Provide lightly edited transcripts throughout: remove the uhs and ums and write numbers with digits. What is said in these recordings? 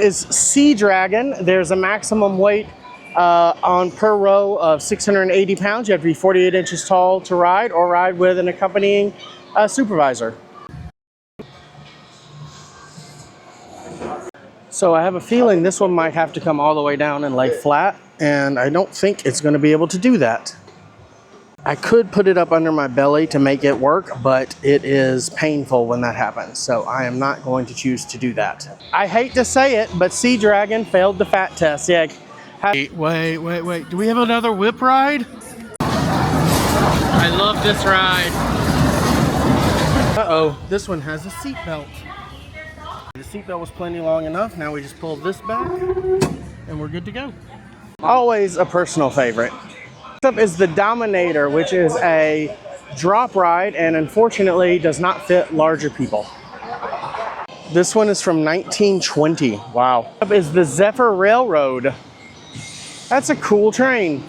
Is Sea Dragon. There's a maximum weight on per row of 680 pounds. You have to be 48 inches tall to ride, or ride with an accompanying supervisor. So I have a feeling this one might have to come all the way down and lay flat, and I don't think it's going to be able to do that. I could put it up under my belly to make it work, but it is painful when that happens, so I am not going to choose to do that. I hate to say it, but Sea Dragon failed the fat test. Yeah. Wait. Do we have another whip ride? I love this ride. Uh-oh, this one has a seat belt. The seat belt was plenty long enough. Now we just pull this back and we're good to go. Always a personal favorite. Next up is the Dominator, which is a drop ride and unfortunately does not fit larger people. This one is from 1920. Wow. Next up is the Zephyr Railroad. That's a cool train.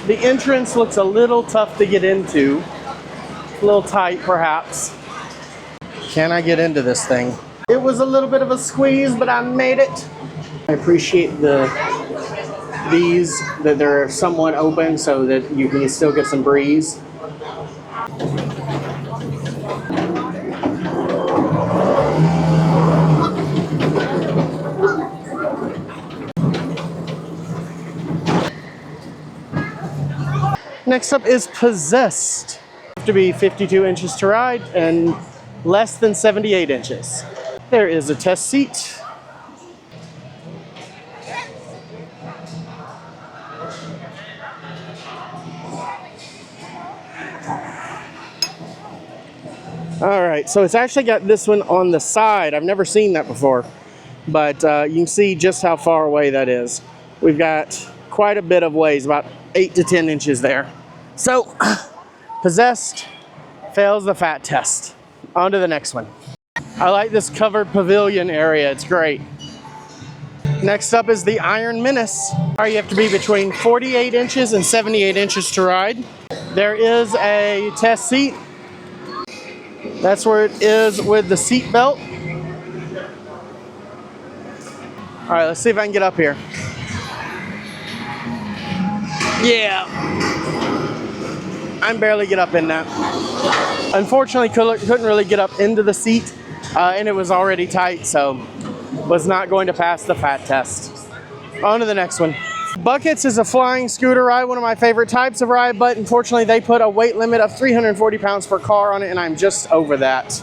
The entrance looks a little tough to get into. A little tight, perhaps. Can I get into this thing? It was a little bit of a squeeze, but I made it. I appreciate these that they're somewhat open so that you can still get some breeze. Next up is Possessed. You have to be 52 inches to ride and less than 78 inches. There is a test seat. All right, so it's actually got this one on the side. I've never seen that before, but you can see just how far away that is. We've got quite a bit of ways, about 8 to 10 inches there. So, Possessed fails the fat test. On to the next one. I like this covered pavilion area, it's great. Next up is the Iron Menace. You have to be between 48 inches and 78 inches to ride. There is a test seat. That's where it is with the seat belt. All right, let's see if I can get up here. Yeah. I can barely get up in that. Unfortunately, couldn't really get up into the seat, and it was already tight, so was not going to pass the fat test. On to the next one. Buckets is a flying scooter ride, one of my favorite types of ride, but unfortunately they put a weight limit of 340 pounds per car on it, and I'm just over that.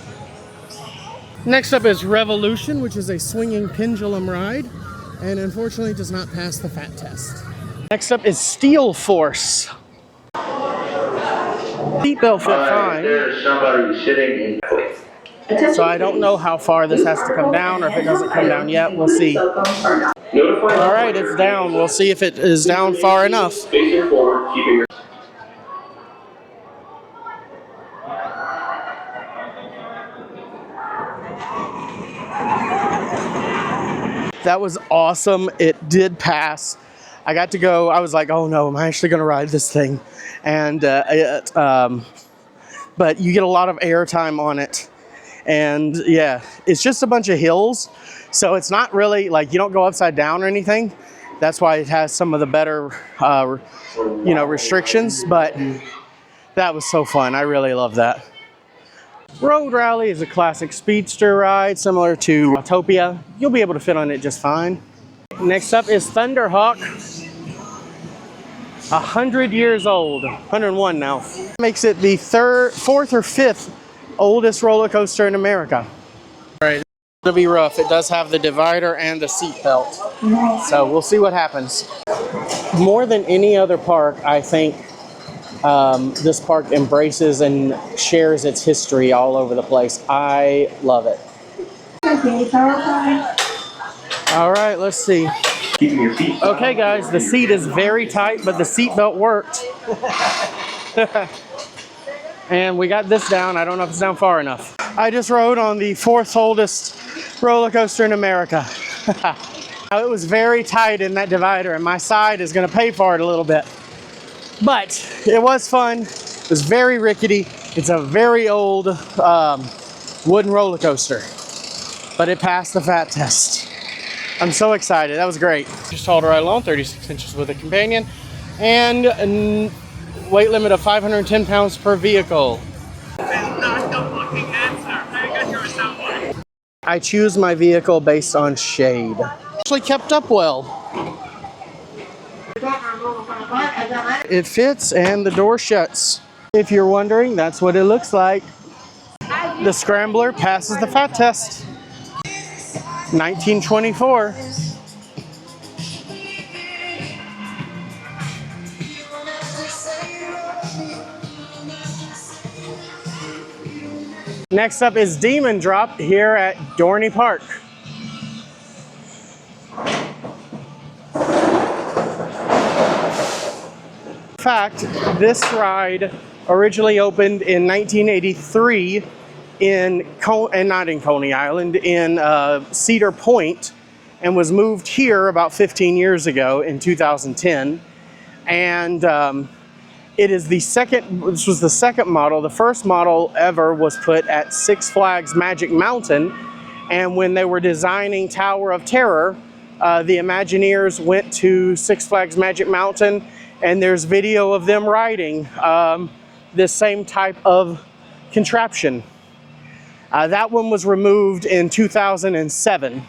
Next up is Revolution, which is a swinging pendulum ride, and unfortunately does not pass the fat test. Next up is Steel Force. Seatbelt fit fine. There's somebody sitting in. So I don't know how far this has to come down, or if it doesn't come down yet. We'll see. All right, it's down. We'll see if it is down far enough. Facing forward, keeping your. That was awesome. It did pass. I got to go. I was like, oh no, am I actually going to ride this thing? And but you get a lot of air time on it. And yeah, it's just a bunch of hills. So it's not really like you don't go upside down or anything. That's why it has some of the better, restrictions. But that was so fun. I really love that. Road Rally is a classic speedster ride similar to Autopia. You'll be able to fit on it just fine. Next up is Thunderhawk. 100 years old, 101 now. Makes it the fourth or fifth oldest roller coaster in America. All right, it'll be rough. It does have the divider and the seat belt. So we'll see what happens. More than any other park, I think this park embraces and shares its history all over the place. I love it. All right, let's see. Keeping your feet. Okay guys, the seat is very tight, but the seat belt worked. And we got this down. I don't know if it's down far enough. I just rode on the fourth oldest roller coaster in America. It was very tight in that divider, and my side is gonna pay for it a little bit. But it was fun. It was very rickety. It's a very old wooden roller coaster. But it passed the fat test. I'm so excited. That was great. Just hauled a ride along, 36 inches with a companion, and a weight limit of 510 pounds per vehicle. That's not the fucking answer. I got your sound. I choose my vehicle based on shade. Actually kept up well. It fits and the door shuts. If you're wondering, that's what it looks like. The Scrambler passes the fat test. 1924. Next up is Demon Drop here at Dorney Park. In fact, this ride originally opened in 1983 not in Coney Island, in Cedar Point, and was moved here about 15 years ago in 2010. And it is the second, this was the second model. The first model ever was put at Six Flags Magic Mountain. And when they were designing Tower of Terror, the Imagineers went to Six Flags Magic Mountain, and there's video of them riding this same type of contraption. That one was removed in 2007.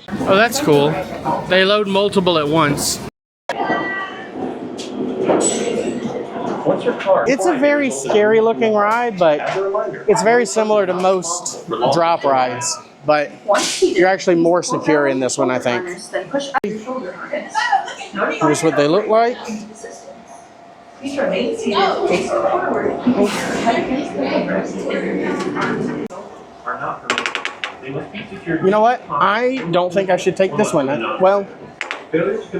Oh, that's cool. They load multiple at once. What's your car? It's a very scary looking ride, but it's very similar to most drop rides. But you're actually more secure in this one, I think. Here's what they look like. You know what? I don't think I should take this one. Well,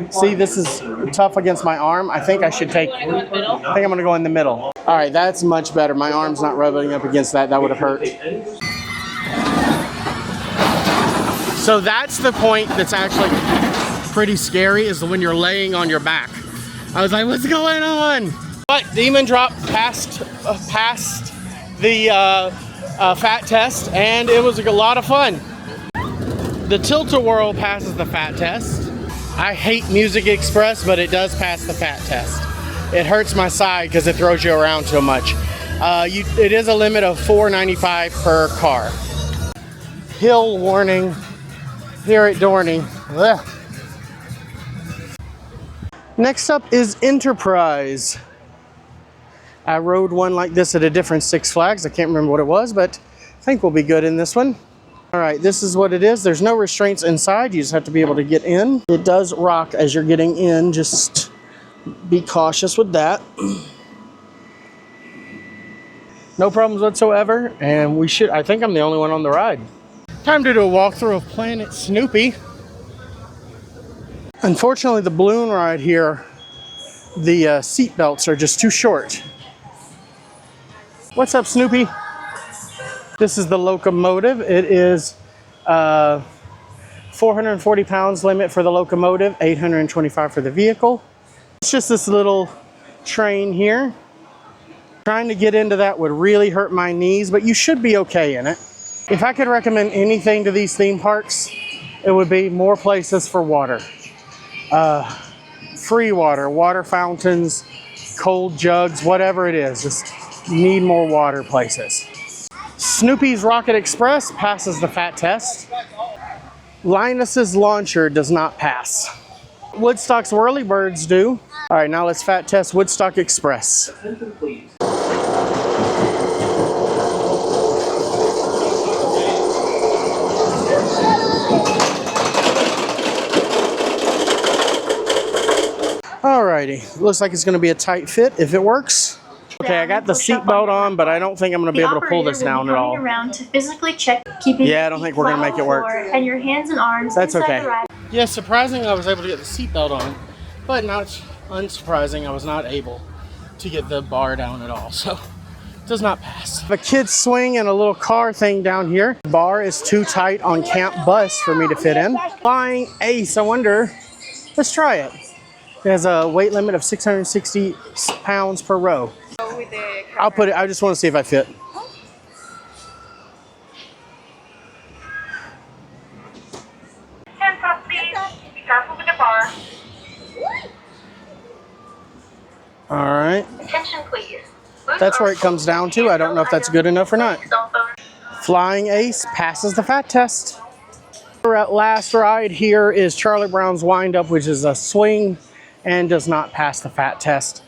see, this is tough against my arm. I think I'm gonna go in the middle. All right, that's much better. My arm's not rubbing up against that. That would have hurt. So that's the point that's actually pretty scary, is when you're laying on your back. I was like, what's going on? But Demon Drop passed the fat test, and it was a lot of fun. The Tilt-A-Whirl passes the fat test. I hate Music Express, but it does pass the fat test. It hurts my side because it throws you around so much. It is a limit of $4.95 per car. Hill warning here at Dorney. Ugh. Next up is Enterprise. I rode one like this at a different Six Flags. I can't remember what it was, but I think we'll be good in this one. All right, this is what it is. There's no restraints inside. You just have to be able to get in. It does rock as you're getting in. Just be cautious with that. No problems whatsoever. And I think I'm the only one on the ride. Time to do a walkthrough of Planet Snoopy. Unfortunately, the balloon ride here, the seat belts are just too short. What's up, Snoopy? This is the locomotive. It is 440 pounds limit for the locomotive, 825 for the vehicle. It's just this little train here. Trying to get into that would really hurt my knees, but you should be okay in it. If I could recommend anything to these theme parks, it would be more places for water. Free water, water fountains, cold jugs, whatever it is. Just need more water places. Snoopy's Rocket Express passes the fat test. Linus's Launcher does not pass. Woodstock's Whirlybirds do. All right, now let's fat test Woodstock Express. Alrighty, looks like it's going to be a tight fit if it works. Okay, I got the seatbelt on, but I don't think I'm going to be able to pull this down at all. Around to physically check, keeping yeah, I don't think we're going to make it work. And your hands and arms. That's okay. Yeah, surprisingly, I was able to get the seatbelt on, but not unsurprising, I was not able to get the bar down at all. So, it does not pass. A kid's swing and a little car thing down here. The bar is too tight on Camp Bus for me to fit in. Flying Ace, I wonder. Let's try it. It has a weight limit of 660 pounds per row. I just want to see if I fit. All right. Attention, please. That's where it comes down to. I don't know if that's good enough or not. Flying Ace passes the fat test. Our last ride here is Charlie Brown's Wind Up, which is a swing and does not pass the fat test.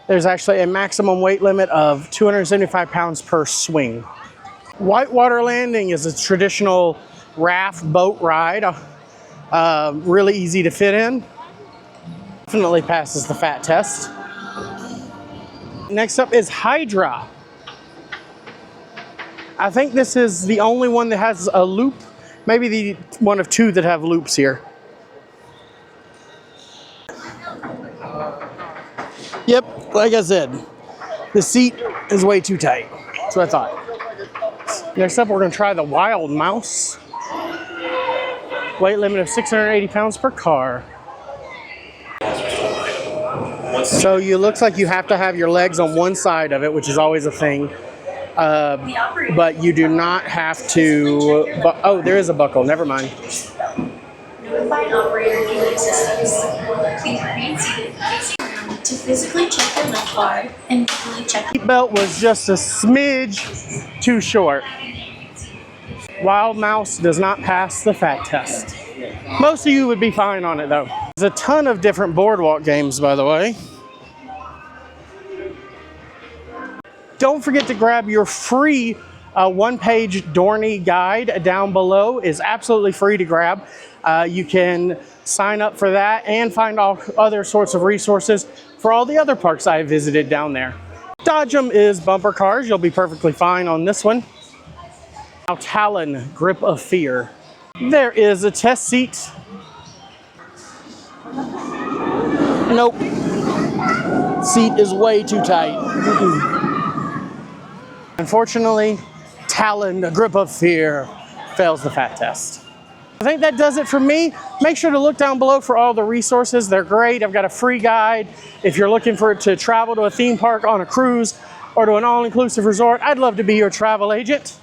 There's actually a maximum weight limit of 275 pounds per swing. Whitewater Landing is a traditional raft boat ride. Really easy to fit in. Definitely passes the fat test. Next up is Hydra. I think this is the only one that has a loop. Maybe the one of two that have loops here. Yep, like I said, the seat is way too tight. That's what I thought. Next up, we're gonna try the Wild Mouse. Weight limit of 680 pounds per car. So it looks like you have to have your legs on one side of it, which is always a thing. But you do not have to, oh, there is a buckle, never mind. Notify an operator giving assistance. Please remain seated, facing around to physically check your left bar and visually check. Seatbelt was just a smidge too short. Wild Mouse does not pass the fat test. Most of you would be fine on it though. There's a ton of different boardwalk games, by the way. Don't forget to grab your free one-page Dorney guide down below. It's absolutely free to grab. You can sign up for that and find all other sorts of resources for all the other parks I visited down there. Dodge 'em is bumper cars. You'll be perfectly fine on this one. Now Talon, Grip of Fear. There is a test seat. Nope. Seat is way too tight. Unfortunately, Talon, a Grip of Fear, fails the fat test. I think that does it for me. Make sure to look down below for all the resources. They're great. I've got a free guide. If you're looking to travel to a theme park on a cruise or to an all-inclusive resort, I'd love to be your travel agent.